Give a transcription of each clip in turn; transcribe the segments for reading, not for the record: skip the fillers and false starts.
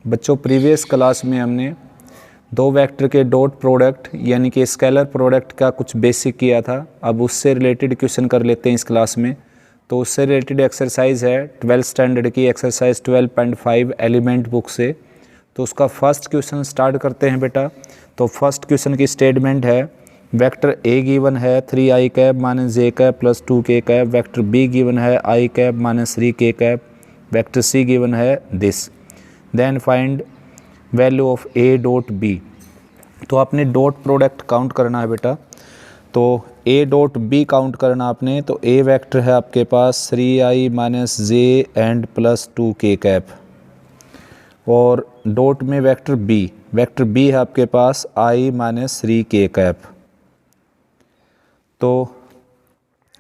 बच्चों previous class में हमने दो वेक्टर के डॉट प्रोडक्ट यानी कि स्केलर प्रोडक्ट का कुछ बेसिक किया था। अब उससे रिलेटेड क्वेश्चन कर लेते हैं इस क्लास में। तो उससे रिलेटेड एक्सरसाइज है 12th स्टैंडर्ड की एक्सरसाइज 12.5 एलिमेंट बुक से। तो उसका फर्स्ट क्वेश्चन स्टार्ट करते हैं बेटा। तो फर्स्ट क्वेश्चन की स्टेटमेंट है वेक्टर ए गिवन है 3i कैप माइनस जे cap plus 2k cap. Vector B given है i cap minus 3k cap. Vector C given है this. Then find value of A dot B. तो आपने dot product count करना है बेटा। तो ए dot B count करना आपने। तो ए वेक्टर है आपके पास 3i minus J and plus 2k cap. और डॉट में वेक्टर बी है आपके पास i माइनस 3k कैप। तो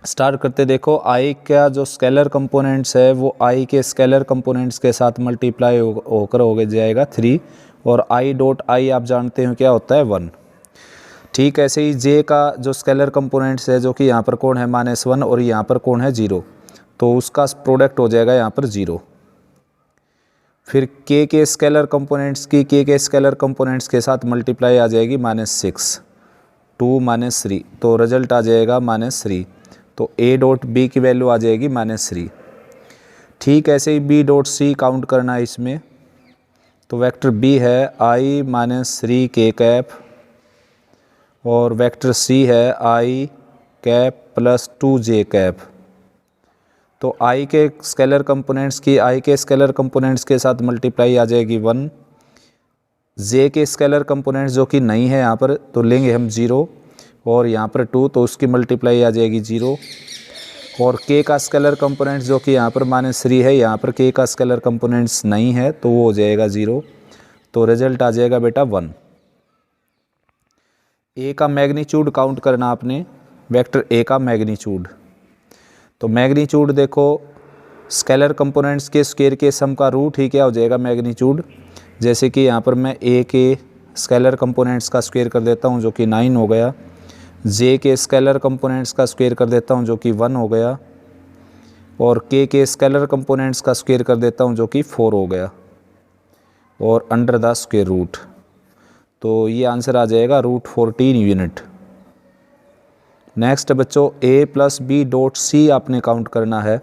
स्टार्ट करते देखो i का जो स्केलर कंपोनेंट्स है वो i के स्केलर कंपोनेंट्स के साथ मल्टीप्लाई होकर हो जाएगा 3 और i डॉट i आप जानते हो क्या होता है 1। ठीक ऐसे ही j का जो स्केलर कंपोनेंट्स है जो कि यहाँ पर कौन है -1 और यहाँ पर कौन है 0, तो उसका प्रोडक्ट हो जाएगा यहाँ पर 0। फिर k के स्केलर कंपोनेंट्स की k के स्केलर कंपोनेंट्स के साथ मल्टीप्लाई आ जाएगी -6 2 -3, तो रिजल्ट आ जाएगा -3। तो a डॉट बी की वैल्यू आ जाएगी -3। ठीक ऐसे ही b डॉट सी काउंट करना है इसमें। तो वेक्टर b है i माइनस 3k कैप और वेक्टर c है i cap plus 2j cap. तो i के स्केलर कंपोनेंट्स की i के स्केलर कंपोनेंट्स के साथ मल्टीप्लाई आ जाएगी 1। j के स्केलर कंपोनेंट्स जो कि नहीं है यहाँ पर तो लेंगे हम 0 और यहाँ पर 2, तो उसकी मल्टीप्लाई आ जाएगी 0। और k का स्केलर कंपोनेंट्स जो कि यहाँ पर -3 है, यहाँ पर k का स्केलर कंपोनेंट्स नहीं है तो वो हो जाएगा 0। तो रिजल्ट आ जाएगा बेटा 1। a का मैग्नीट्यूड काउंट करना आपने, वेक्टर a का मैग्नीट्यूड। तो मैग्नीट्यूड देखो स्केलर कंपोनेंट्स के स्क्वायर के सम का रूट ही क्या हो जाएगा मैग्नीट्यूड। जैसे कि यहाँ पर मैं a के स्केलर कंपोनेंट्स का स्क्वायर कर देता हूँ जो कि 9 हो गया। j के स्केलर कंपोनेंट्स का स्क्वायर कर देता हूँ जो कि 1 हो गया। और k के स्केलर कंपोनेंट्स का स्क्वायर कर देता हूँ जो कि 4 हो गया। और अंडर द स्क्वायर रूट, तो ये आंसर आ जाएगा √14 यूनिट। नेक्स्ट बच्चों a plus B dot C आपने काउंट करना है।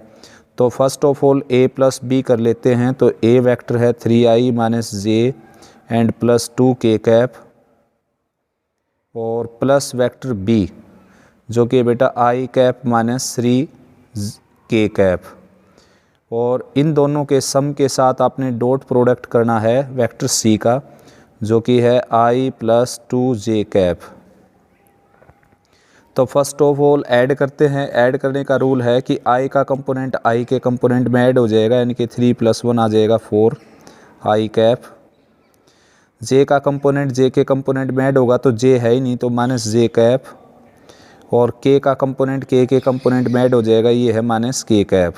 तो first of all a plus B कर लेते हैं। तो a वेक्टर है 3i minus J and plus 2k cap और प्लस वेक्टर b जो कि बेटा i cap minus 3k cap. और इन दोनों के सम के साथ आपने डॉट प्रोडक्ट करना है वेक्टर c का जो कि है i प्लस 2j कैप। तो फर्स्ट ऑफ ऑल ऐड करते हैं। ऐड करने का रूल है कि i का कंपोनेंट i के कंपोनेंट में ऐड हो जाएगा यानी कि 3 + 1 आ जाएगा 4 i कैप। j का कंपोनेंट j के कंपोनेंट में ऐड होगा तो j है ही नहीं तो -j कैप। और k का कंपोनेंट k के कंपोनेंट में ऐड हो जाएगा, ये है -k कैप।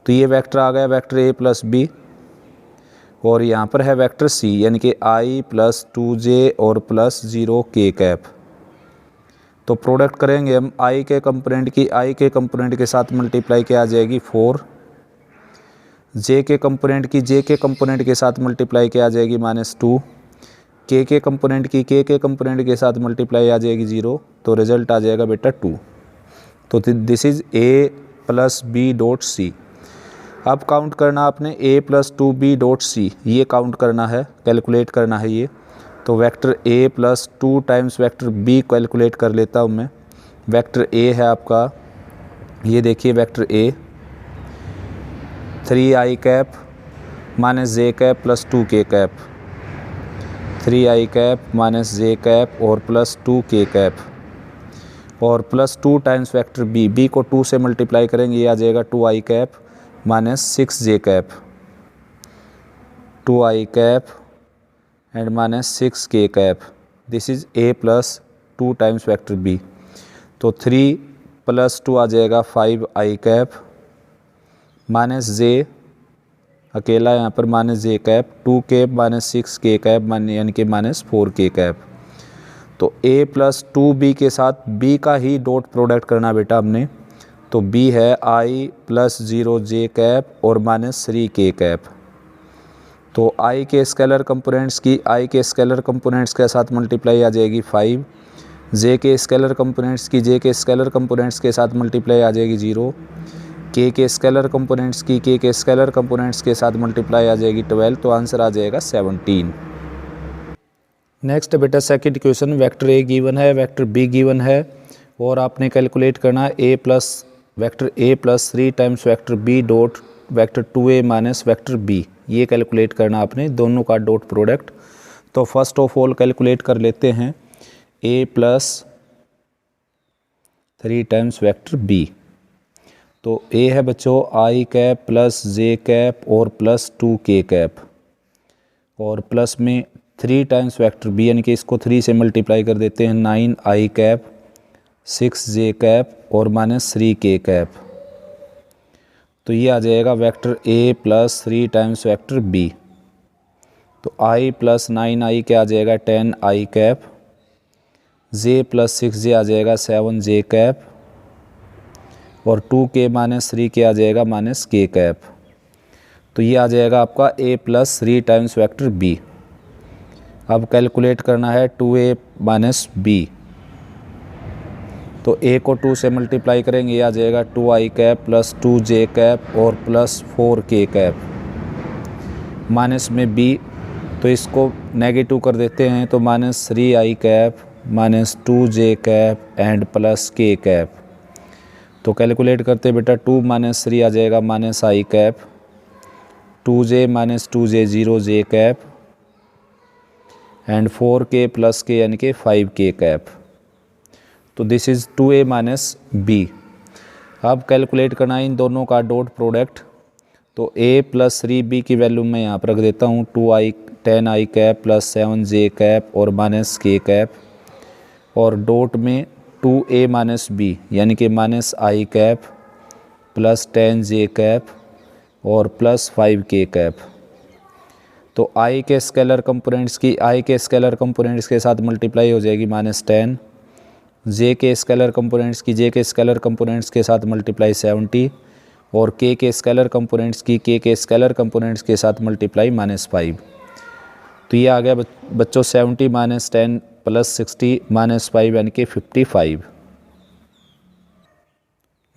तो ये वेक्टर आ गया वेक्टर a प्लस बी। और यहाँ पर है वेक्टर c यानी कि i प्लस 2j और प्लस 0k कैप। तो प्रोडक्ट करेंगे हम i के कंपोनेंट की i के कंपोनेंट के साथ मल्टीप्लाई क्या आ जाएगी 4। j के कंपोनेंट की j के कंपोनेंट के साथ मल्टीप्लाई क्या आ जाएगी -2। k के कंपोनेंट की k के कंपोनेंट के साथ मल्टीप्लाई आ जाएगी 0। तो रिजल्ट आ जाएगा बेटा 2। तो this is a plus B dot C. अब काउंट करना आपने a plus 2b dot C, ये काउंट करना है, कैलकुलेट करना है ये। तो vector a plus 2 times vector b calculate कर लेता हूँ मैं। वेक्टर a है आपका, ये देखिए vector a 3i cap minus j cap plus 2k cap. 3i cap minus j cap और प्लस 2k कैप और प्लस 2 टाइम्स वेक्टर b को 2 से मल्टीप्लाई करेंगे, ये आ जाएगा 2i cap minus 6j cap. 2i cap and minus 6k cap. This is a plus 2 times vector b। तो 3 + 2 आ जाएगा 5i कैप माइनस j अकेला यहाँ पर -j cap 2 cap minus 6k cap यानी कि -4k कैप। तो a प्लस 2b के साथ b का ही डॉट प्रोडक्ट करना बेटा हमने। तो b है i प्लस 0j कैप और -3k कैप। तो आई के स्केलर कंपोनेंट्स के साथ मल्टीप्लाई आ जाएगी 5, जे के स्केलर कंपोनेंट्स की जे के स्केलर कंपोनेंट्स के साथ मल्टीप्लाई आ जाएगी 0, के स्केलर कंपोनेंट्स की के स्केलर कंपोनेंट्स के साथ मल्टीप्लाई आ जाएगी 12, तो आंसर आ जाएगा 17। नेक्स्ट बेटा second question, vector A given है, वेक्टर बी गिवन है और आपने कैलकुलेट करना वेक्टर ए plus 3 times vector B dot vector 2a minus vector B, ये कैलकुलेट करना आपने दोनों का डॉट प्रोडक्ट। तो फर्स्ट ऑफ ऑल कैलकुलेट कर लेते हैं a plus 3 times vector b। तो a है बच्चों i cap plus j cap और प्लस 2k कैप, और प्लस में 3 टाइम्स वेक्टर b यानी कि इसको 3 से मल्टीप्लाई कर देते हैं, 9i कैप 6j कैप और माइनस 3k कैप। तो ये आ जाएगा vector a plus 3 times vector b। तो i प्लस 9i क्या आ जाएगा 10i cap, j plus 6j आ जाएगा 7j कैप और 2k माइनस 3k आ जाएगा माइनस k कैप। तो ये आ जाएगा आपका a plus 3 times vector b। अब कैलकुलेट करना है 2a माइनस b। तो a को 2 से मल्टीप्लाई करेंगे, ये आ जाएगा 2i cap plus 2j cap और प्लस 4k कैप, माइनस में b, तो इसको नेगेटिव कर देते हैं, तो minus 3i cap minus 2j cap and plus k cap. तो कैलकुलेट करते बेटा 2 माइनस 3 आ जाएगा minus i cap, 2j minus 2j 0j cap and 4k plus k यानी कि 5k कैप। तो this is 2a minus b। अब calculate करना है इन दोनों का डॉट प्रोडक्ट। तो a प्लस 3b की वैल्यू मैं यहाँ पर रख देता हूँ 10i cap plus 7j cap और माइनस k कैप, और डॉट में 2a माइनस b यानी कि minus i cap plus 10j cap और प्लस 5k कैप। तो i के स्केलर कंपोनेंट्स के साथ मल्टीप्लाई हो जाएगी माइनस 10, j के स्केलर कंपोनेंट्स की j के स्केलर कंपोनेंट्स के साथ मल्टीप्लाई 70 और k के स्केलर कंपोनेंट्स की k के स्केलर कंपोनेंट्स के साथ मल्टीप्लाई माइनस 5। तो ये आ गया बच्चों 70 माइनस 10 प्लस 60 माइनस 5 यानी कि 55।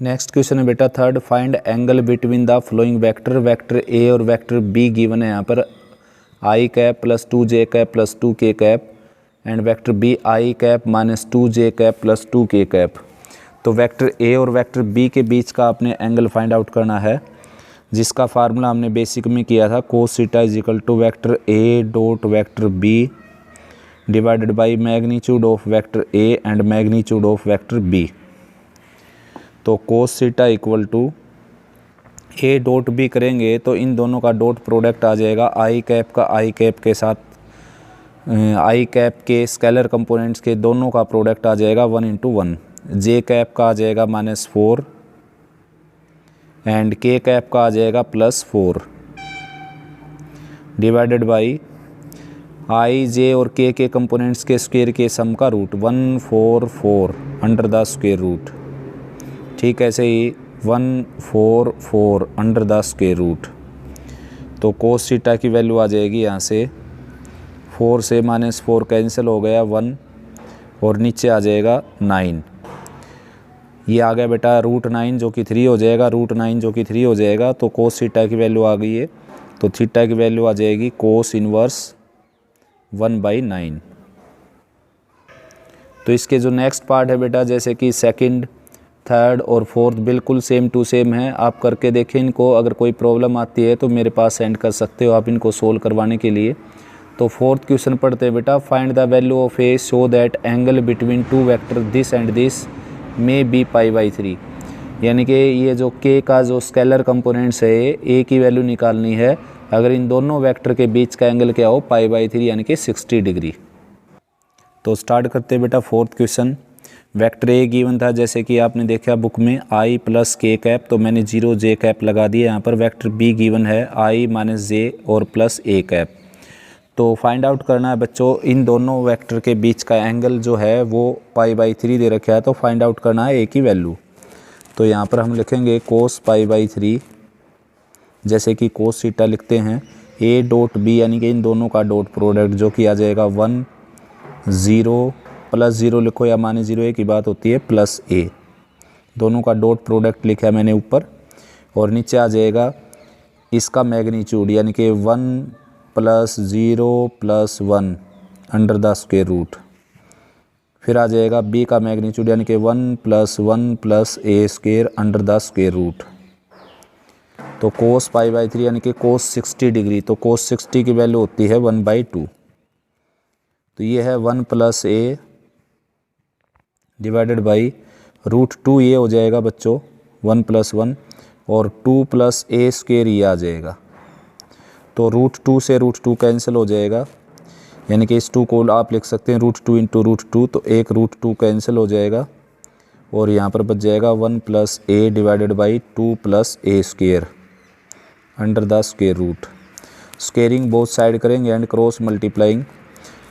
नेक्स्ट क्वेश्चन है बेटा third, find angle between the flowing vector, vector a और वेक्टर b गिवन है यहाँ पर i cap plus 2j cap plus 2k cap and vector b i cap minus 2j cap plus 2k cap. तो vector a और vector b के बीच का आपने एंगल फाइंड आउट करना है, जिसका फार्मूला हमने बेसिक में किया था cos theta is equal to vector a dot vector b divided by magnitude of vector a and magnitude of vector b। तो cos theta equal to a dot b करेंगे तो इन दोनों का डॉट प्रोडक्ट आ जाएगा i कैप का i cap के साथ, i कैप के स्केलर कंपोनेंट्स के दोनों का प्रोडक्ट आ जाएगा 1 इंटू 1, j कैप का आ जाएगा -4 एंड k कैप का आ जाएगा +4 डिवाइडेड बाई i j और k के कंपोनेंट्स के स्क्वायर के सम का root 144 under the square root. ठीक ऐसे ही 144 अंडर द स्क्वायर रूट। तो cos थीटा की वैल्यू आ जाएगी यहाँ से 4 से -4 कैंसिल हो गया 1 और नीचे आ जाएगा 9। ये आ गया बेटा √9 जो कि 3 हो जाएगा, √9 जो कि 3 हो जाएगा। तो cos थीटा की वैल्यू आ गई है, तो थीटा की वैल्यू आ जाएगी cos इनवर्स 1/9। तो इसके जो नेक्स्ट पार्ट है बेटा, जैसे कि सेकंड, थर्ड और फोर्थ बिल्कुल सेम टू सेम है, आप करके देखें इनको। अगर कोई प्रॉब्लम आती है तो मेरे पास सेंड कर सकते हो आप इनको सोल्व करवाने के लिए। तो फोर्थ क्वेश्चन पढ़ते हैं बेटा, find the value of A show that angle between two vector this and this may be π/3। यानी कि ये जो k का जो स्केलर कंपोनेंट्स है a की वैल्यू निकालनी है, अगर इन दोनों वेक्टर के बीच का एंगल क्या हो π/3 यानी कि 60 डिग्री। तो स्टार्ट करते हैं बेटा fourth question. Vector A given था जैसे कि आपने देखा बुक में i प्लस k कैप, तो मैंने 0j कैप लगा दिया यहाँ पर। वेक्टर b गिवन है i माइनस j और प्लस a कैप। तो फाइंड आउट करना है बच्चों इन दोनों वेक्टर के बीच का एंगल जो है वो π/3 दे रखा है, तो फाइंड आउट करना है a की वैल्यू। तो यहाँ पर हम लिखेंगे cos π/3, जैसे कि cos थीटा लिखते हैं ए डॉट बी यानी कि इन दोनों का डॉट प्रोडक्ट जो कि आ जाएगा 1 0 प्लस 0 लिखो या माइनस 0 एक ही बात होती है प्लस ए, दोनों का डॉट प्रोडक्ट लिखा है मैंने ऊपर। और नीचे आ जाएगा इसका मैग्नीट्यूड यानी कि 1 plus 0 plus 1 under the square root. फिर आ जाएगा बी का मैग्नीट्यूड यानी कि 1 plus A square under the square root. तो कोस π/3 यानी कि कोस 60 डिग्री, तो कोस 60 की वैल्यू होती है 1/2। तो ये है 1 प्लस ए डिवाइडेड बाई √2, ये हो जाएगा बच्चों 1 प्लस 1 और 2 प्लस ए स्क्वायर ये आ जाएगा। तो √2 से √2 कैंसिल हो जाएगा, यानी कि इस 2 को आप लिख सकते हैं √2 इंटू √2, तो एक √2 कैंसिल हो जाएगा और यहाँ पर बच जाएगा 1 plus A divided by 2 plus A square under the square root. Squaring both side करेंगे एंड क्रॉस मल्टीप्लाइंग,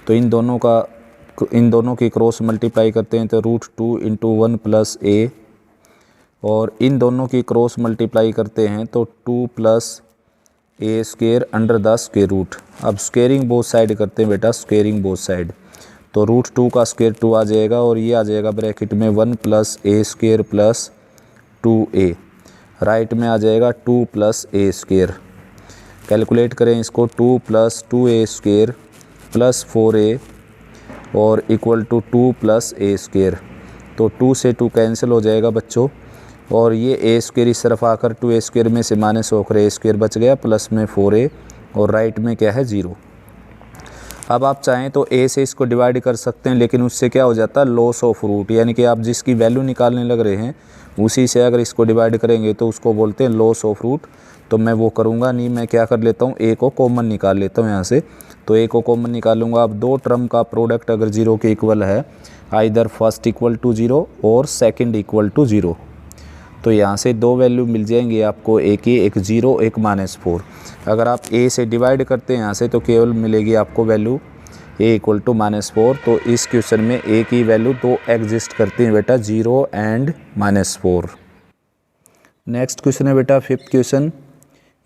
तो इन दोनों की क्रॉस मल्टीप्लाई करते हैं तो √2 इंटू 1 प्लस ए, और इन दोनों की क्रॉस मल्टीप्लाई करते हैं तो 2 plus A square under the square root. अब स्क्वेयरिंग बोथ साइड करते हैं बेटा, स्क्वेयरिंग बोथ साइड, तो √2 का स्क्वायर 2 आ जाएगा और ये आ जाएगा ब्रैकेट में 1 plus A square plus 2a, right में आ जाएगा 2 प्लस ए स्क्वायर। कैलकुलेट करें इसको, 2 plus 2a square plus 4a और equal to 2 plus A square. तो 2 से 2 कैंसिल हो जाएगा बच्चों, और ये ए स्क्वायर इस तरफ आकर 2a स्क्वायर में से माइनस होकर ए स्क्वायर बच गया, प्लस में 4a और राइट में क्या है 0। अब आप चाहें तो ए से इसको डिवाइड कर सकते हैं, लेकिन उससे क्या हो जाता है लॉस ऑफ रूट, यानी कि आप जिसकी वैल्यू निकालने लग रहे हैं उसी से अगर इसको डिवाइड करेंगे तो उसको बोलते हैं लॉस ऑफ रूट। तो मैं वो करूँगा नहीं, मैं क्या कर लेता हूँ ए को कॉमन निकाल लेता हूँ यहाँ से। तो ए को कॉमन निकालूंगा। अब दो टर्म का प्रोडक्ट अगर 0 के इक्वल है, आइदर फर्स्ट इक्वल टू 0 और सेकंड इक्वल टू 0, तो यहाँ से दो वैल्यू मिल जाएंगी आपको, एक 0 एक -4। अगर आप a से डिवाइड करते हैं यहाँ से तो केवल मिलेगी आपको वैल्यू a इक्वल टू -4। तो इस क्वेश्चन में a की वैल्यू दो एग्जिस्ट करती हैं बेटा, 0 एंड -4। नेक्स्ट क्वेश्चन है बेटा 5th question,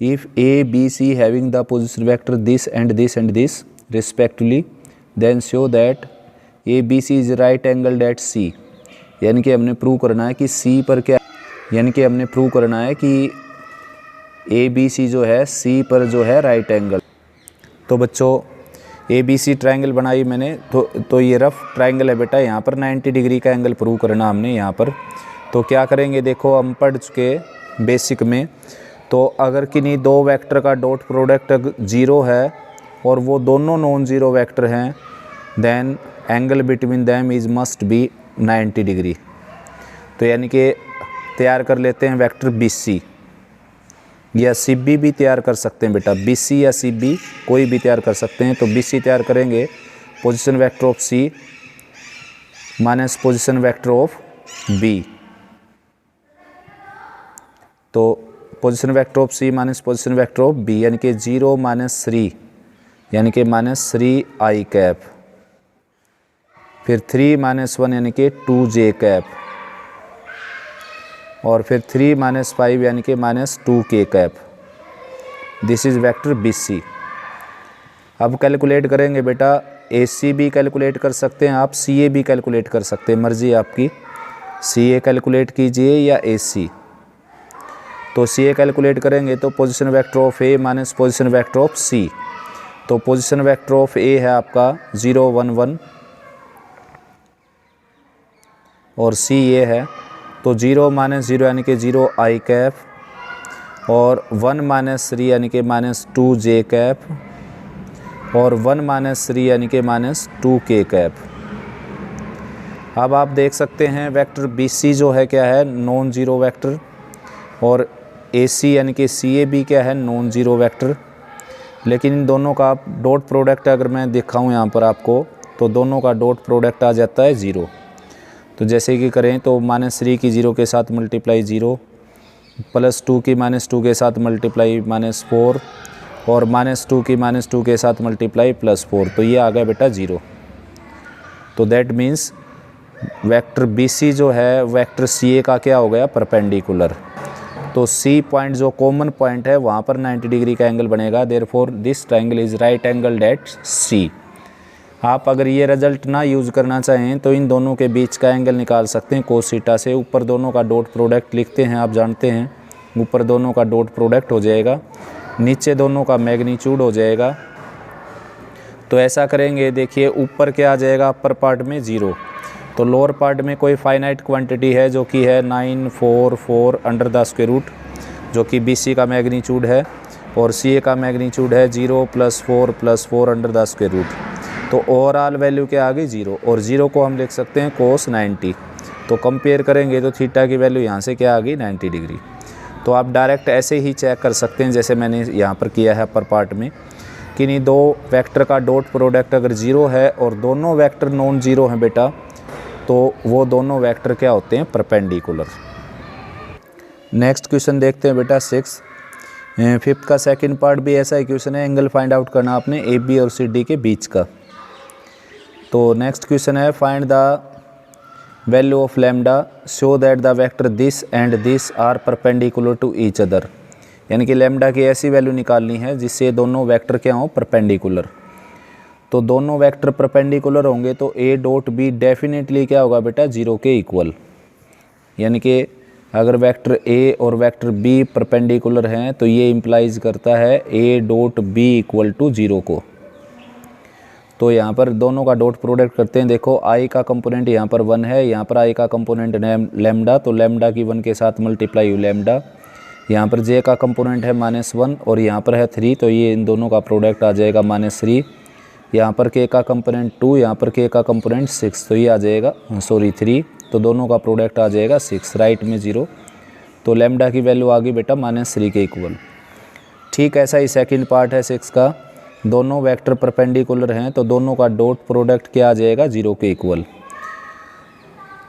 if a b c having the position vector this and this and this respectively then show that a b c is right angled at c। यानी कि हमने prove करना है कि c पर क्या, यानी कि हमने प्रूव करना है कि ए बी सी जो है सी पर जो है राइट एंगल। तो बच्चों ए बी सी ट्रायंगल बनाई मैंने, तो ये रफ ट्रायंगल है बेटा, यहाँ पर 90 डिग्री का एंगल प्रूव करना हमने यहाँ पर। तो क्या करेंगे, देखो हम पढ़ चुके बेसिक में, तो अगर किन्हीं दो वेक्टर का डॉट प्रोडक्ट 0 है और वो दोनों नॉन ज़ीरो वेक्टर हैं, then angle between them is must be 90 degree. तो यानी कि तैयार कर लेते हैं वेक्टर BC या CB भी तैयार कर सकते हैं बेटा, BC या CB कोई भी तैयार कर सकते हैं। तो BC तैयार करेंगे, position vector of C minus position vector of B। तो position vector of C minus position vector of B, यानी कि 0 - 3 यानी कि -3i कैप, फिर 3 - 1 यानी कि 2j कैप, और फिर 3 - 5 यानी कि -2k cap. This is vector BC। अब कैलकुलेट करेंगे बेटा, AC भी कैलकुलेट कर सकते हैं आप, CA भी कैलकुलेट कर सकते हैं, मर्जी आपकी। CA कैलकुलेट कीजिए या AC। तो CA कैलकुलेट करेंगे तो position vector of A minus position vector of C। तो पोजीशन वेक्टर ऑफ A है आपका 0 1 1 और C ये है, तो 0 - 0 यानी कि 0i कैप, और 1 - 3 यानी कि -2j कैप, और 1 - 3 यानी कि -2k कैप। अब आप देख सकते हैं वेक्टर BC जो है क्या है, नॉन ज़ीरो वेक्टर, और AC यानी कि CA भी क्या है, नॉन ज़ीरो वेक्टर। लेकिन इन दोनों का डॉट प्रोडक्ट अगर मैं दिखाऊं यहाँ पर आपको, तो दोनों का डॉट प्रोडक्ट आ जाता है 0। तो जैसे कि करें तो -3 की 0 के साथ मल्टीप्लाई 0, +2 की -2 के साथ मल्टीप्लाई -4, और -2 की -2 के साथ मल्टीप्लाई +4, तो ये आ गया बेटा 0। तो दैट मीन्स वेक्टर BC जो है वेक्टर CA का क्या हो गया, परपेंडिकुलर। तो सी पॉइंट जो कॉमन पॉइंट है वहाँ पर 90 डिग्री का एंगल बनेगा। Therefore this triangle is right angled at C. आप अगर ये रिजल्ट ना यूज़ करना चाहें तो इन दोनों के बीच का एंगल निकाल सकते हैं कोस थीटा से। ऊपर दोनों का डॉट प्रोडक्ट लिखते हैं, आप जानते हैं, ऊपर दोनों का डॉट प्रोडक्ट हो जाएगा, नीचे दोनों का मैग्नीट्यूड हो जाएगा। तो ऐसा करेंगे, देखिए ऊपर क्या आ जाएगा, अपर पार्ट में 0, तो लोअर पार्ट में कोई फाइनाइट क्वांटिटी है जो कि है 944 अंडर द स्क्वायर रूट, जो कि BC का मैग्नीट्यूड है, और CA का मैग्नीट्यूड है 0 + 4 + 4 अंडर द स्क्वायर रूट। तो ओवरऑल वैल्यू क्या आ गई 0, और 0 को हम लिख सकते हैं cos 90। तो कंपेयर करेंगे तो थीटा की वैल्यू यहाँ से क्या आ गई 90 डिग्री। तो आप डायरेक्ट ऐसे ही चेक कर सकते हैं जैसे मैंने यहाँ पर किया है अपर पार्ट में, कि नहीं दो वेक्टर का डॉट प्रोडक्ट अगर 0 है और दोनों वेक्टर नॉन जीरो हैं बेटा, तो वो दोनों वेक्टर क्या होते हैं, परपेंडिकुलर। नेक्स्ट क्वेश्चन देखते हैं बेटा 6। 5th का सेकंड पार्ट भी ऐसा ही क्वेश्चन है, एंगल फाइंड आउट करना आपने AB और CD के बीच का। तो नेक्स्ट क्वेश्चन है, find the value of lambda show that the vector this and this are perpendicular to each other. यानी कि लैम्डा की ऐसी वैल्यू निकालनी है जिससे दोनों वेक्टर क्या हों, परपेंडिकुलर। तो दोनों वेक्टर परपेंडिकुलर होंगे तो A.B डेफिनेटली क्या होगा बेटा, 0 के इक्वल। यानी कि अगर वेक्टर A और वेक्टर B परपेंडिकुलर हैं तो ये इम्प्लाइज करता है A.B = 0 को। तो यहाँ पर दोनों का डॉट प्रोडक्ट करते हैं। देखो I का कंपोनेंट यहाँ पर 1 है, यहाँ पर I का कंपोनेंट लैम्डा, तो लैम्डा की 1 के साथ मल्टीप्लाई हुई लैम्डा। यहाँ पर J का कंपोनेंट है -1 और यहाँ पर है 3, तो ये इन दोनों का प्रोडक्ट आ जाएगा -3। यहाँ पर K का कंपोनेंट 2, यहाँ पर K का कंपोनेंट 6, तो ये आ जाएगा 3, तो दोनों का प्रोडक्ट आ जाएगा 6, राइट में 0। तो लैम्डा की वैल्यू आ गई बेटा -3 के इक्वल। ठीक ऐसा ही सेकंड पार्ट है 6 का, दोनों वेक्टर परपेंडिकुलर हैं तो दोनों का डॉट प्रोडक्ट क्या आ जाएगा, 0 के इक्वल।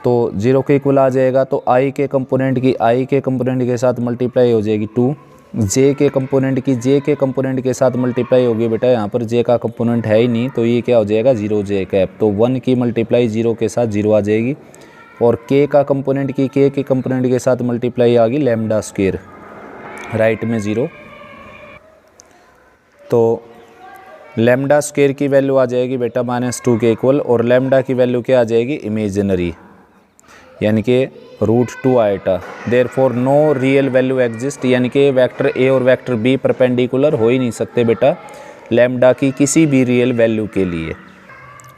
तो 0 के इक्वल आ जाएगा तो I के कंपोनेंट के साथ मल्टीप्लाई हो जाएगी 2, J के कंपोनेंट के साथ मल्टीप्लाई होगी बेटा, यहाँ पर J का कंपोनेंट है ही नहीं तो ये क्या हो जाएगा 0J कैप, तो 1 की मल्टीप्लाई 0 के साथ 0 आ जाएगी। और K का कंपोनेंट के कंपोनेंट के साथ मल्टीप्लाई आ गई लैम्डा स्क्वायर, राइट में 0। तो लैम्डा स्क्वायर की वैल्यू आ जाएगी बेटा -2 के इक्वल, और लैम्डा की वैल्यू क्या आ जाएगी, इमेजिनरी, यानी कि √2 आएटा। Therefore no real value exist, यानी कि वेक्टर A और वेक्टर B परपेंडिकुलर हो ही नहीं सकते बेटा लैम्डा की किसी भी रियल वैल्यू के लिए।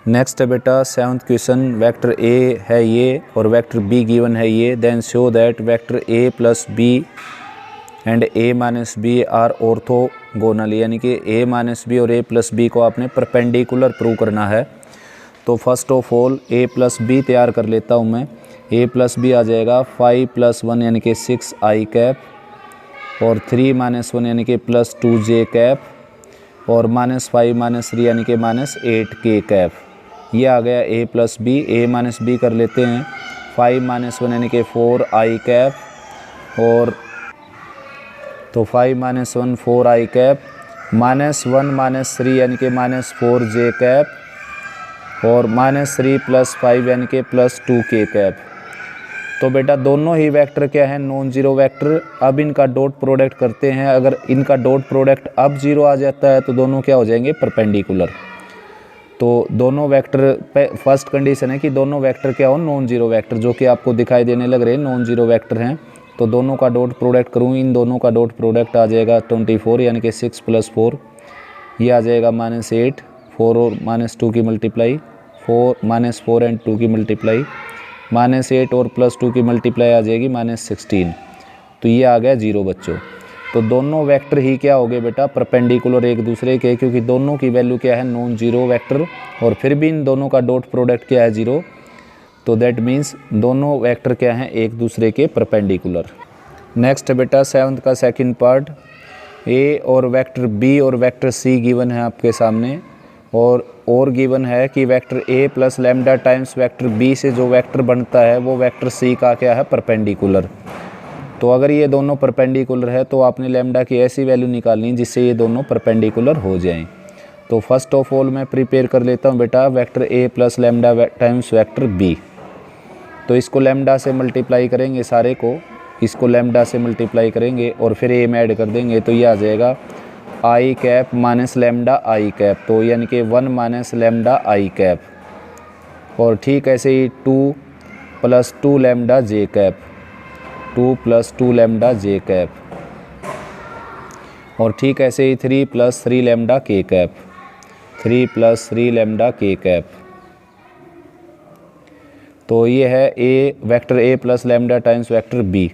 नेक्स्ट है बेटा 7th क्वेश्चन, वेक्टर A है ये और वेक्टर B गिवन है ये, then show that vector A + B and A - B are orthogonal, यानी कि A - B और A + B को आपने परपेंडिकुलर प्रूव करना है। तो first of all A + B तैयार कर लेता हूँ मैं। A + B आ जाएगा 5 + 1 यानी कि 6i कैप, और 3 - 1 यानी कि +2j कैप, और -5 - 3 यानी कि -8k कैप। ये आ गया A + B। A - B कर लेते हैं, 5 - 1 यानी कि 4i कैप, और तो 5 - 1 4i कैप, -1 - 3 यानी कि -4j कैप, और -3 + 5 यानी कि +2k कैप। तो बेटा दोनों ही वेक्टर क्या है, नॉन जीरो वेक्टर। अब इनका डॉट प्रोडक्ट करते हैं, अगर इनका डॉट प्रोडक्ट अब 0 आ जाता है तो दोनों क्या हो जाएंगे, परपेंडिकुलर। तो दोनों वेक्टर, फर्स्ट कंडीशन है कि दोनों वेक्टर क्या हो, नॉन जीरो वेक्टर, जो कि आपको दिखाई देने लग रहे हैं नॉन जीरो वेक्टर हैं। तो दोनों का डॉट प्रोडक्ट करूँ, इन दोनों का डॉट प्रोडक्ट आ जाएगा 24, यानी कि 6 + 4, ये आ जाएगा -8, 4 और -2 की मल्टीप्लाई, 4 एंड 2 की मल्टीप्लाई, -8 और +2 की मल्टीप्लाई आ जाएगी -16, तो ये आ गया 0 बच्चों। तो दोनों वेक्टर ही क्या हो गए बेटा, परपेंडिकुलर एक दूसरे के, क्योंकि दोनों की वैल्यू क्या है, नॉन जीरो वेक्टर, और फिर भी इन दोनों का डॉट प्रोडक्ट क्या है, 0। तो दैट मीन्स दोनों वेक्टर क्या हैं, एक दूसरे के परपेंडिकुलर। नेक्स्ट बेटा 7th का सेकंड पार्ट, A और वेक्टर B और वेक्टर C गिवन है आपके सामने, और गिवन है कि vector A + lambda times vector B से जो वेक्टर बनता है वो वेक्टर C का क्या है, परपेंडिकुलर। तो अगर ये दोनों परपेंडिकुलर है तो आपने लैम्डा की ऐसी वैल्यू निकालनी जिससे ये दोनों परपेंडिकुलर हो जाएं। तो फर्स्ट ऑफ ऑल मैं प्रिपेयर कर लेता हूँ बेटा vector A + lambda times vector B। तो इसको लैम्डा से मल्टीप्लाई करेंगे सारे को, इसको लैम्डा से मल्टीप्लाई करेंगे और फिर ए में ऐड कर देंगे तो ये आ जाएगा आई कैप माइनस लैम्डा आई कैप, तो यानी कि 1 माइनस लैम्डा आई कैप। और ठीक ऐसे ही 2 plus 2 lambda j cap, 2 plus 2 lambda j cap. और ठीक ऐसे ही 3 plus 3 lambda k cap, 3 plus 3 lambda k cap. तो ये है a, vector A plus lambda times vector b.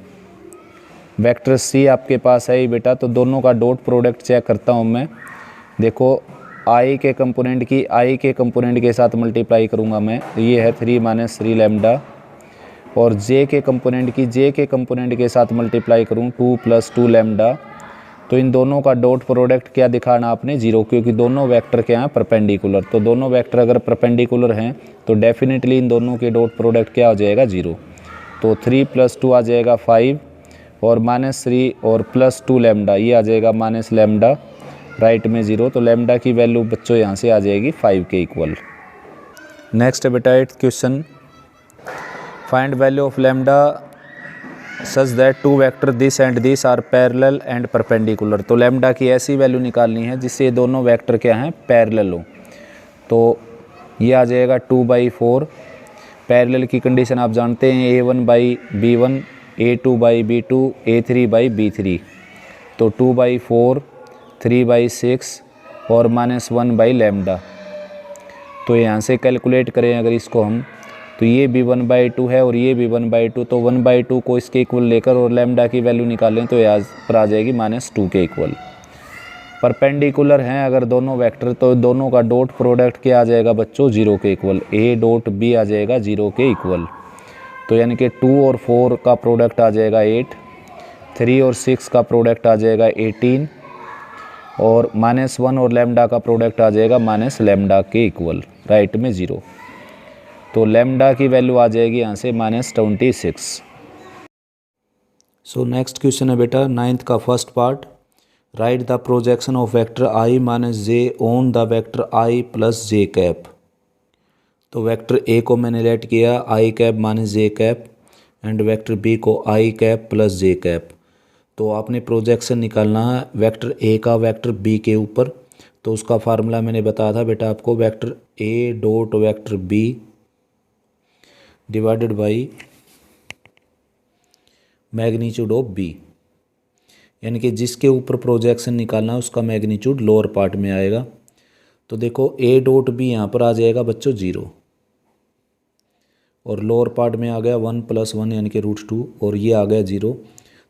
Vector c आपके पास है ही बेटा, तो दोनों का डॉट प्रोडक्ट चेक करता हूँ मैं। देखो आई के कंपोनेंट की आई के कंपोनेंट के साथ मल्टीप्लाई करूँगा मैं, ये है 3 माइनस 3 लैम्डा। और जे के कंपोनेंट की जे के कंपोनेंट के साथ मल्टीप्लाई करूँ 2 प्लस 2 लैम्डा। तो इन दोनों का डॉट प्रोडक्ट क्या दिखाना आपने, 0, क्योंकि दोनों वेक्टर क्या हैं, परपेंडिकुलर। तो दोनों वेक्टर अगर परपेंडिकुलर हैं तो डेफिनेटली इन दोनों के डॉट प्रोडक्ट क्या हो जाएगा, 0। तो 3 प्लस 2 आ जाएगा 5 और माइनस 3 और प्लस 2 लैम्डा, ये आ जाएगा माइनस लैम्डा, राइट में 0। तो लैम्डा की वैल्यू बच्चों यहाँ से आ जाएगी 5 के इक्वल। नेक्स्ट है बेटा 8th question, find value of lambda such that two vector this and this are parallel and perpendicular. तो लैम्डा की ऐसी वैल्यू निकालनी है जिससे ये दोनों वेक्टर क्या हैं, पैरेलल हो। तो ये आ जाएगा 2/4। पैरेलल की कंडीशन आप जानते हैं, A1/B1, A2/B2, A3/B3। तो 2/4, 3/6 और -1 लैम्डा। तो यहाँ से कैलकुलेट करें अगर इसको हम, तो ये भी 1/2 है और ये भी 1/2, तो 1/2 को इसके इक्वल लेकर और लैम्डा की वैल्यू निकालें तो यहाँ पर आ जाएगी -2 के इक्वल। परपेंडिकुलर हैं अगर दोनों वेक्टर, तो दोनों का डॉट प्रोडक्ट क्या आ जाएगा बच्चों, 0 के इक्वल। ए डॉट बी आ जाएगा 0 के इक्वल। तो यानी कि 2 और 4 का प्रोडक्ट आ जाएगा 8, 3 और 6 का प्रोडक्ट आ जाएगा 18 और -1 और लैम्डा का प्रोडक्ट आ जाएगा माइनस लैम्डा के इक्वल, राइट में 0। तो लैम्डा की वैल्यू आ जाएगी यहाँ से -26। सो नेक्स्ट क्वेश्चन है बेटा 9th का first part, right the projection of vector i minus j on the vector i plus j cap. तो वेक्टर ए को मैंने लेट किया i cap minus J cap and vector b को i cap plus j cap. तो आपने projection निकालना है vector A का वेक्टर बी के ऊपर। तो उसका फार्मूला मैंने बताया था बेटा आपको, vector A dot vector B divided by magnitude of B, यानी कि जिसके ऊपर प्रोजेक्शन निकालना है उसका मैग्नीट्यूड लोअर पार्ट में आएगा। तो देखो ए डॉट बी यहाँ पर आ जाएगा बच्चों 0 और लोअर पार्ट में आ गया 1 + 1 यानी कि √2 और ये आ गया 0।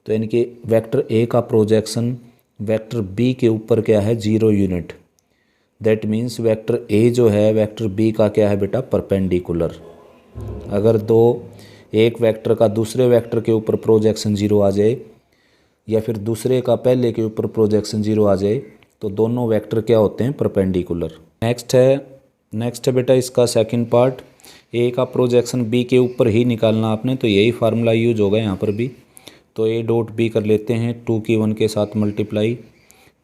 तो यानी कि वेक्टर ए का प्रोजेक्शन वेक्टर बी के ऊपर क्या है, 0 unit. That means vector A जो है वेक्टर बी का क्या है बेटा, परपेंडिकुलर। अगर एक वेक्टर का दूसरे वेक्टर के ऊपर प्रोजेक्शन 0 आ जाए या फिर दूसरे का पहले के ऊपर प्रोजेक्शन 0 आ जाए तो दोनों वेक्टर क्या होते हैं, परपेंडिकुलर। नेक्स्ट है बेटा इसका सेकंड पार्ट, ए का प्रोजेक्शन बी के ऊपर ही निकालना आपने, तो यही फार्मूला यूज होगा यहाँ पर भी। तो ए डॉट बी कर लेते हैं 2 की 1 के साथ मल्टीप्लाई,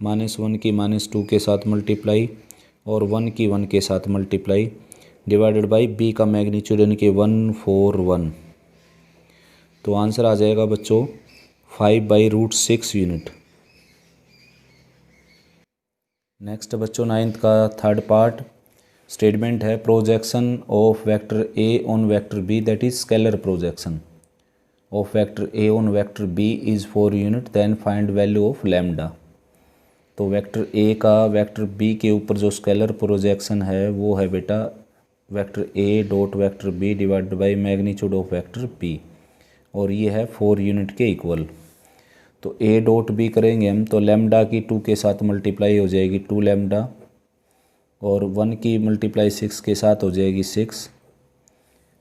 -1 की -2 के साथ मल्टीप्लाई और 1 की 1 के साथ मल्टीप्लाई डिवाइडेड बाई बी का मैग्नीट्यूड यानी कि 141। तो आंसर आ जाएगा बच्चों 5/√6 यूनिट। नेक्स्ट बच्चों 9th का थर्ड पार्ट, स्टेटमेंट है projection of vector A on vector B that is scalar projection of vector A on vector B is 4 unit, then find value of lambda. तो vector A का vector B के ऊपर जो scalar projection है वो है बेटा vector A dot vector B divided by magnitude of vector B और ये है 4 यूनिट के इक्वल। तो ए डॉट बी करेंगे हम तो लैम्डा की 2 के साथ मल्टीप्लाई हो जाएगी 2 लैम्डा और 1 की मल्टीप्लाई 6 के साथ हो जाएगी 6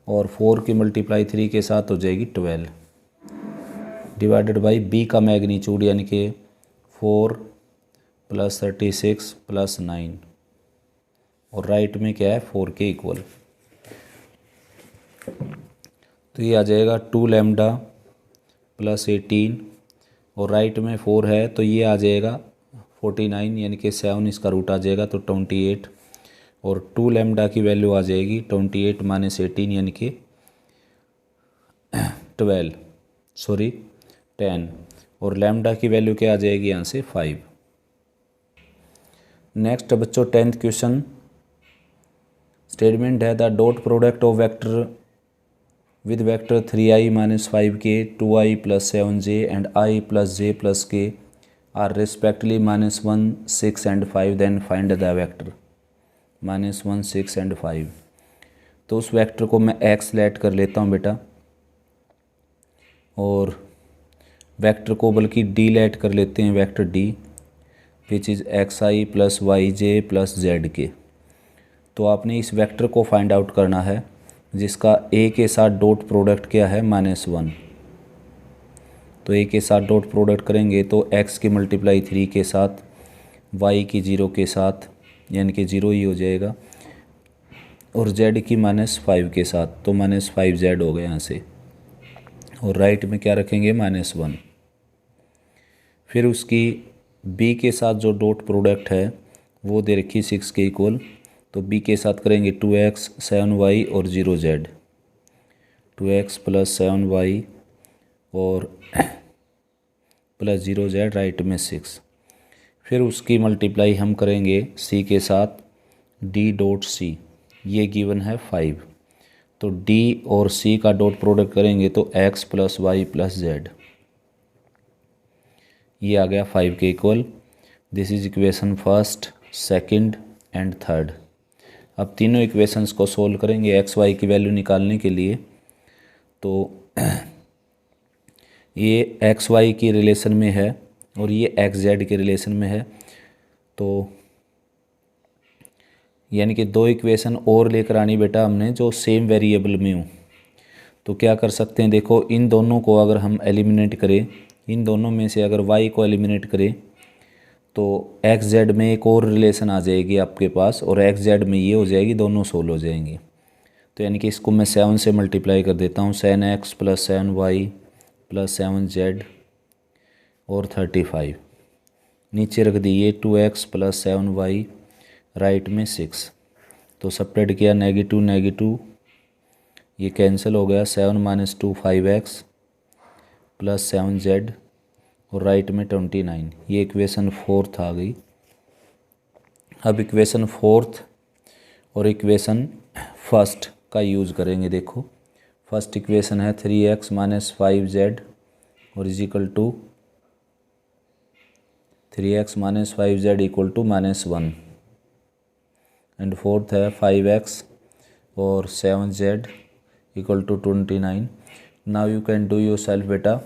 और 4 की मल्टीप्लाई 3 के साथ हो जाएगी 12 डिवाइडेड बाई बी का मैग्नीट्यूड यानी कि 4 + 36 + 9 और राइट में क्या है 4 के इक्वल। तो ये आ जाएगा 2 लैम्डा + 18 और राइट में 4 है तो ये आ जाएगा 49 यानी कि 7 इसका रूट आ जाएगा तो 28 और 2 लैम्डा की वैल्यू आ जाएगी 28 - 18 यानी कि 12 10 और लैम्डा की वैल्यू क्या आ जाएगी यहाँ से 5। नेक्स्ट बच्चों 10th क्वेश्चन स्टेटमेंट है the dot product of vector with vector 3i minus 5k, 2i plus 7j and I plus j plus k are respectively minus 1, 6 and 5, then find the vector minus 1, 6 and 5। तो उस vector को मैं x late कर लेता हूँ बेटा और vector को बल्कि d लेट कर लेते हैं, vector d which is xi plus yj plus zk। तो आपने इस वेक्टर को फाइंड आउट करना है जिसका a के साथ डॉट प्रोडक्ट क्या है -1। तो a के साथ डॉट प्रोडक्ट करेंगे तो x की मल्टीप्लाई 3 के साथ, y की 0 के साथ यानी कि 0 ही हो जाएगा और z की -5 के साथ, तो -5z हो गया यहाँ से और राइट में क्या रखेंगे -1। फिर उसकी b के साथ जो डॉट प्रोडक्ट है वो दे रखी 6 के इक्वल, तो b के साथ करेंगे 2x 7y और 0z, 2x प्लस 7y और प्लस 0z राइट में 6। फिर उसकी मल्टीप्लाई हम करेंगे c के साथ d डॉट c, ये गिवन है 5, तो d और c का डॉट प्रोडक्ट करेंगे तो x plus y plus z, ये आ गया 5 के इक्वल। This is equation first, second and third. अब तीनों इक्वेशंस को सोल्व करेंगे एक्स वाई की वैल्यू निकालने के लिए। तो ये एक्स वाई की रिलेशन में है और ये एक्स जेड के रिलेशन में है, तो यानी कि दो इक्वेशन और लेकर आनी बेटा हमने जो सेम वेरिएबल में हो। तो क्या कर सकते हैं, देखो इन दोनों को अगर हम एलिमिनेट करें, इन दोनों में से अगर वाई को एलिमिनेट करें तो एक्स जेड में एक और रिलेशन आ जाएगी आपके पास और एक्स जेड में ये हो जाएगी, दोनों सोल्व हो जाएंगे। तो यानी कि इसको मैं 7 से मल्टीप्लाई कर देता हूँ, 7x plus 7y plus 7z और 35, नीचे रख दिए 2x प्लस 7y राइट में 6। तो सब्ट्रैक्ट किया, नेगेटिव नेगेटिव ये कैंसिल हो गया, 7 माइनस 2 5x प्लस 7z और राइट में 29, ये इक्वेशन फोर्थ आ गई। अब इक्वेशन फोर्थ और इक्वेशन फर्स्ट का यूज़ करेंगे। देखो फर्स्ट इक्वेशन है 3x माइनस 5z और is equal to 3x minus 5z equal to -1 and fourth है 5x और 7z equal to 29। Now you can do yourself बेटा,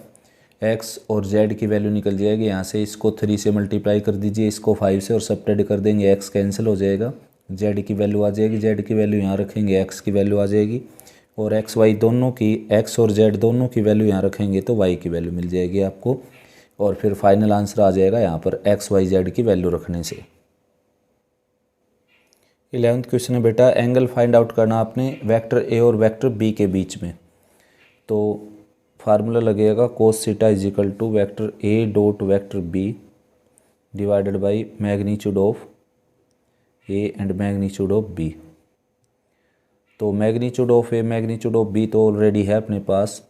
x और z की वैल्यू निकल जाएगी यहाँ से, इसको 3 से मल्टीप्लाई कर दीजिए, इसको 5 से और सब्ट्रैक्ट कर देंगे, x कैंसिल हो जाएगा, z की वैल्यू आ जाएगी, z की वैल्यू यहाँ रखेंगे, x की वैल्यू आ जाएगी और x y दोनों की, x और z दोनों की वैल्यू यहाँ रखेंगे तो y की वैल्यू मिल जाएगी आपको और फिर फाइनल आंसर आ जाएगा यहाँ पर x y z की वैल्यू रखने से। 11th क्वेश्चन है बेटा, एंगल फाइंड आउट करना आपने वेक्टर a और वेक्टर b के बीच में। तो फार्मूला लगेगा cos theta is equal to vector a dot vector b divided by magnitude of a and magnitude of b। तो magnitude of a magnitude of b तो ऑलरेडी है अपने पास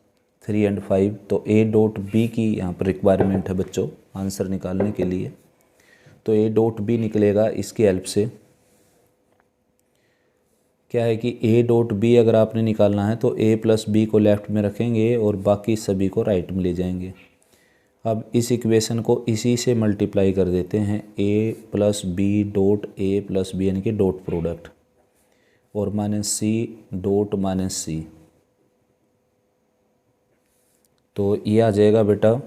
3 एंड 5, तो a डॉट b की यहाँ पर requirement है बच्चों आंसर निकालने के लिए। तो a डॉट b निकलेगा इसकी हेल्प से। क्या है कि a डॉट b अगर आपने निकालना है तो a प्लस b को लेफ्ट में रखेंगे और बाकी सभी को राइट में ले जाएंगे। अब इस इक्वेशन को इसी से मल्टीप्लाई कर देते हैं, a plus B dot a plus B यानी कि डॉट प्रोडक्ट और minus c dot minus c। तो ये आ जाएगा बेटा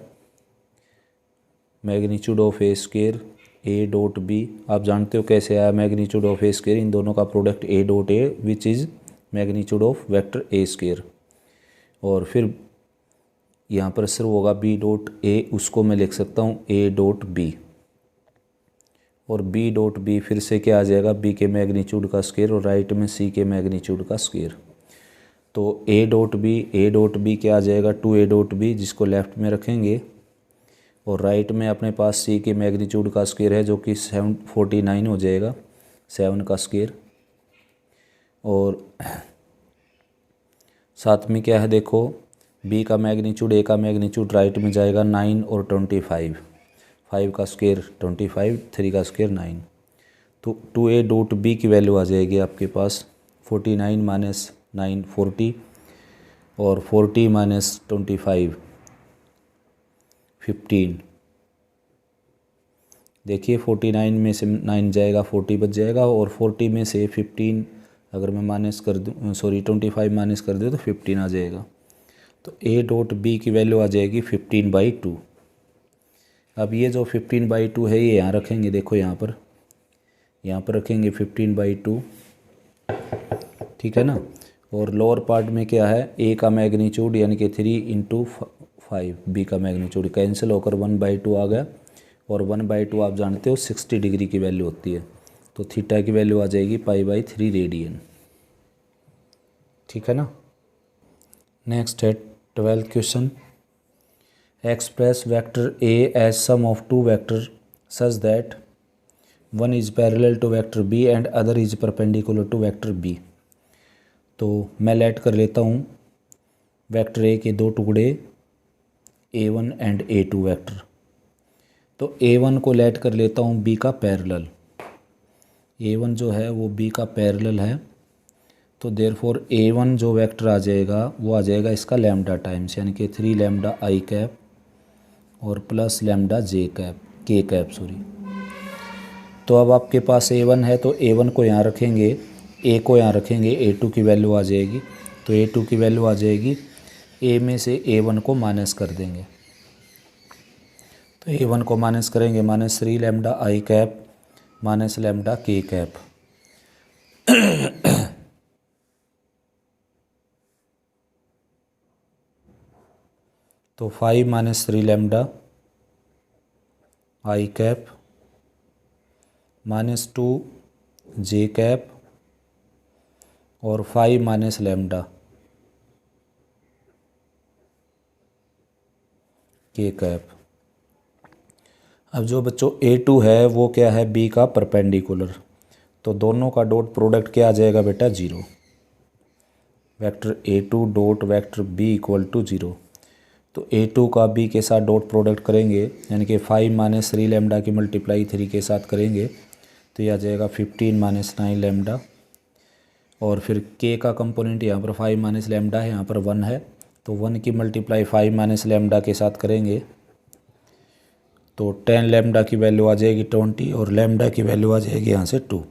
magnitude of A square A dot B. आप जानते हो कैसे आया मैग्नीट्यूड ऑफ ए स्क्वायर, इन दोनों का product A dot A which is magnitude of vector A square. और फिर यहाँ पर सिर्फ होगा बी डॉट ए, उसको मैं लिख सकता हूँ ए डॉट बी और बी डॉट बी फिर से क्या आ जाएगा, बी के मैग्नीट्यूड का स्क्वायर और राइट में सी के मैग्नीट्यूड का स्क्वायर। तो ए डॉट बी क्या आ जाएगा 2a डॉट बी, जिसको लेफ्ट में रखेंगे और राइट में अपने पास सी के मैग्नीट्यूड का स्क्वायर है जो कि 749 हो जाएगा, 7 का स्क्वायर। और साथ में क्या है देखो बी का मैग्नीट्यूड, ए का मैग्नीट्यूड राइट में जाएगा 9 और 25, 5 का स्क्वायर 25, 3 का स्क्वायर 9। तो 2a डॉट बी की वैल्यू आ जाएगी आपके पास 49 माइनस 9 40 और 40 माइनस 25 15। देखिए 49 में से 9 जाएगा 40 बच जाएगा और 40 में से 15 अगर मैं माइनस कर दूँ, सॉरी 25 माइनस कर दूँ तो 15 आ जाएगा। तो a डॉट बी की वैल्यू आ जाएगी 15/2। अब ये जो 15/2 है ये यहाँ रखेंगे, देखो यहाँ पर रखेंगे 15/2, ठीक है ना। और लोअर पार्ट में क्या है, a का मैग्नीट्यूड यानी कि 3 × 5, b का मैग्नीट्यूड कैंसिल होकर 1/2 आ गया और 1/2 आप जानते हो 60 डिग्री की वैल्यू होती है। तो थीटा की वैल्यू आ जाएगी π/3 रेडियन, ठीक है ना। नेक्स्ट है 12th question. Express vector a as sum of two vector such that one is parallel to vector b and other is perpendicular to vector b। तो मैं लेट कर लेता हूँ वेक्टर a के दो टुकड़े a1 एंड a2 वेक्टर। तो a1 को लेट कर लेता हूँ b का पैरेलल, a1 जो है वो b का पैरेलल है। तो देयरफॉर a1 जो वेक्टर आ जाएगा वो आ जाएगा इसका लैम्डा टाइम्स, यानी कि 3 लैम्डा i कैप और plus lambda j cap k cap sorry. तो अब आपके पास a1 है तो a1 को यहाँ रखेंगे, a को यहाँ रखेंगे, a2 की वैल्यू आ जाएगी। तो a2 की वैल्यू आ जाएगी, a में से a1 को माइनस कर देंगे। तो a1 को माइनस करेंगे, -3 lambda i cap minus lambda k cap. तो 5 - 3 lambda i cap -2 j cap और 5 माइनस लैम्डा k कैप। अब जो बच्चों a2 है वो क्या है, b का परपेंडिकुलर। तो दोनों का डॉट प्रोडक्ट क्या आ जाएगा बेटा, 0। Vector a2 dot vector b equal to 0। तो a2 का b के साथ डॉट प्रोडक्ट करेंगे, यानी कि 5 - 3 लैम्डा की मल्टीप्लाई 3 के साथ करेंगे तो ये आ जाएगा 15 - 9 लैम्डा। और फिर k का कंपोनेंट यहाँ पर 5 - लैम्डा है, यहाँ पर 1 है, तो 1 की मल्टीप्लाई 5 - लैम्डा के साथ करेंगे तो 10 लैम्डा की वैल्यू आ जाएगी 20 और लैम्डा की वैल्यू आ जाएगी यहाँ से 2।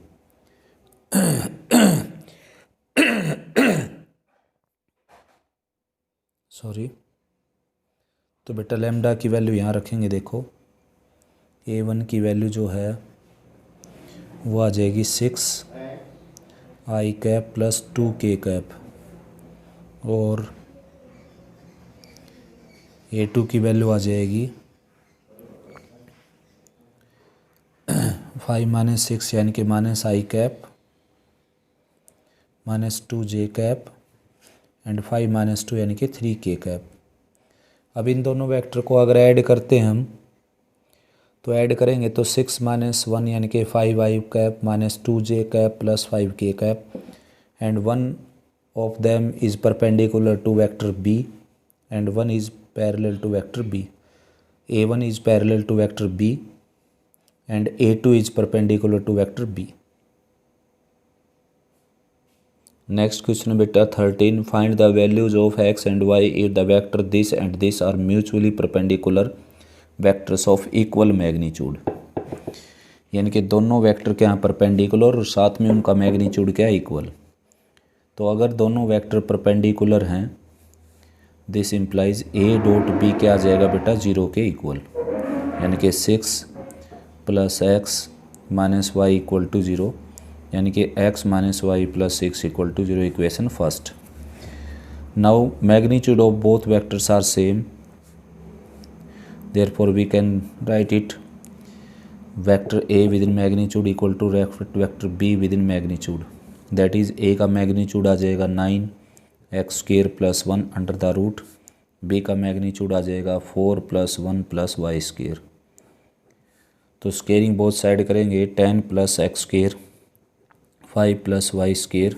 सॉरी। तो बेटा लैम्डा की वैल्यू यहाँ रखेंगे, देखो a1 की वैल्यू जो है वो आ जाएगी 6 i cap plus 2 k cap और a2 की वैल्यू आ जाएगी 5 - 6 यानी कि -i cap -2 j cap and 5 - 2 यानी कि 3 k कैप। अब इन दोनों वेक्टर को अगर ऐड करते हैं हम तो ऐड करेंगे तो 6 - 1 यानी कि 5i cap -2 j cap plus 5 k cap and 1 of them is perpendicular to vector b and 1 is parallel to vector b। a1 is parallel to vector b and a2 is perpendicular to vector b। Next question बेटा 13, find the values of x and y if the vector this and this are mutually perpendicular vectors of equal magnitude. यानी कि दोनों vector क्या हैं, perpendicular और साथ में उनका मैग्नीट्यूड क्या है, इक्वल। तो अगर दोनों वेक्टर परपेंडिकुलर हैं this implies a dot b क्या आ जाएगा बेटा, 0 के इक्वल, यानी कि 6 + x - y इक्वल टू 0, यानी कि x - y + 6 equal to 0, equation first. Now magnitude of both vectors are same, therefore we can write it vector a within magnitude equal to vector b within magnitude, that is a का magnitude आ जाएगा 9x² + 1 under the root, b का magnitude आ जाएगा 4 + 1 + y²। तो squaring both side करेंगे 10 + x² 5 + y²,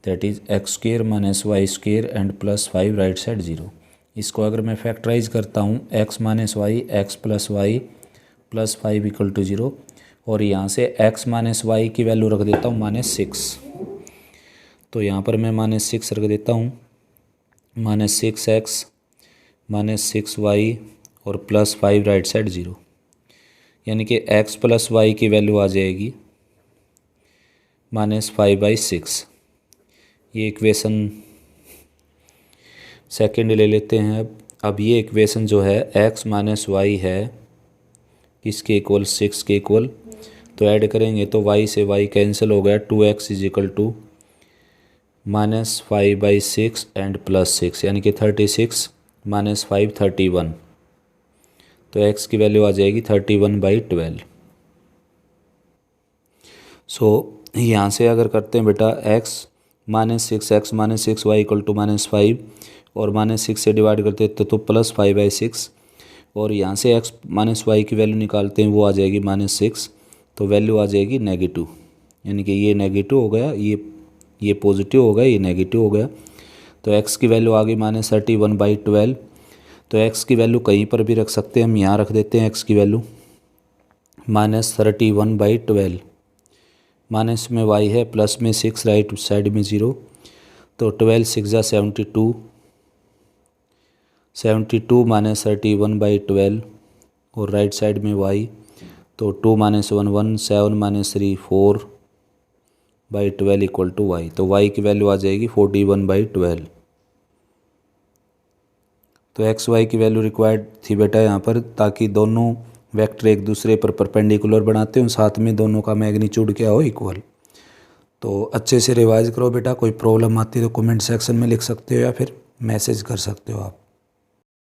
that is x² - y² and +5 right side 0। इसको अगर मैं फैक्टराइज करता हूँ x minus y x plus y plus 5 equal to 0, और यहाँ से x माइनस वाई की वैल्यू रख देता हूँ -6। तो यहाँ पर मैं -6 रख देता हूँ, -6x -6y और प्लस 5 राइट साइड 0, यानी कि x प्लस वाई की वैल्यू आ जाएगी -5/6। ये इक्वेशन सेकंड ले लेते हैं। अब ये इक्वेशन जो है x माइनस वाई है किसके इक्वल, 6 के इक्वल, तो ऐड करेंगे तो y से y कैंसिल हो गया, 2x is equal to -5/6 and +6, यानी कि 36 -5 31। तो x की वैल्यू आ जाएगी 31/12। सो यहाँ से अगर करते हैं बेटा x -6x -6y equal to -5 और -6 से डिवाइड करते हैं तो +5/6, और यहाँ से x माइनस वाई की वैल्यू निकालते हैं, वो आ जाएगी -6, तो वैल्यू आ जाएगी नेगेटिव, यानी कि ये नेगेटिव हो गया, ये पॉजिटिव हो गया, ये नेगेटिव हो गया। तो x की वैल्यू आ गई -31/12। तो x की वैल्यू कहीं पर भी रख सकते हैं, हम यहाँ रख देते हैं x की वैल्यू -31/12, माइनस में y है, प्लस में 6, राइट साइड में 0, तो 12 6 72, 72 -31/12 और राइट साइड में y, तो 2 - 1 1, 7 - 3 4/12 इक्वल टू y। तो y की वैल्यू आ जाएगी 41/12। तो एक्स वाई की वैल्यू रिक्वायर्ड थी बेटा यहाँ पर, ताकि दोनों वेक्टर एक दूसरे पर परपेंडिकुलर बनाते हो, साथ में दोनों का मैग्नीट्यूड क्या हो, इक्वल। तो अच्छे से रिवाइज करो बेटा, कोई प्रॉब्लम आती है तो कमेंट सेक्शन में लिख सकते हो या फिर मैसेज कर सकते हो आप।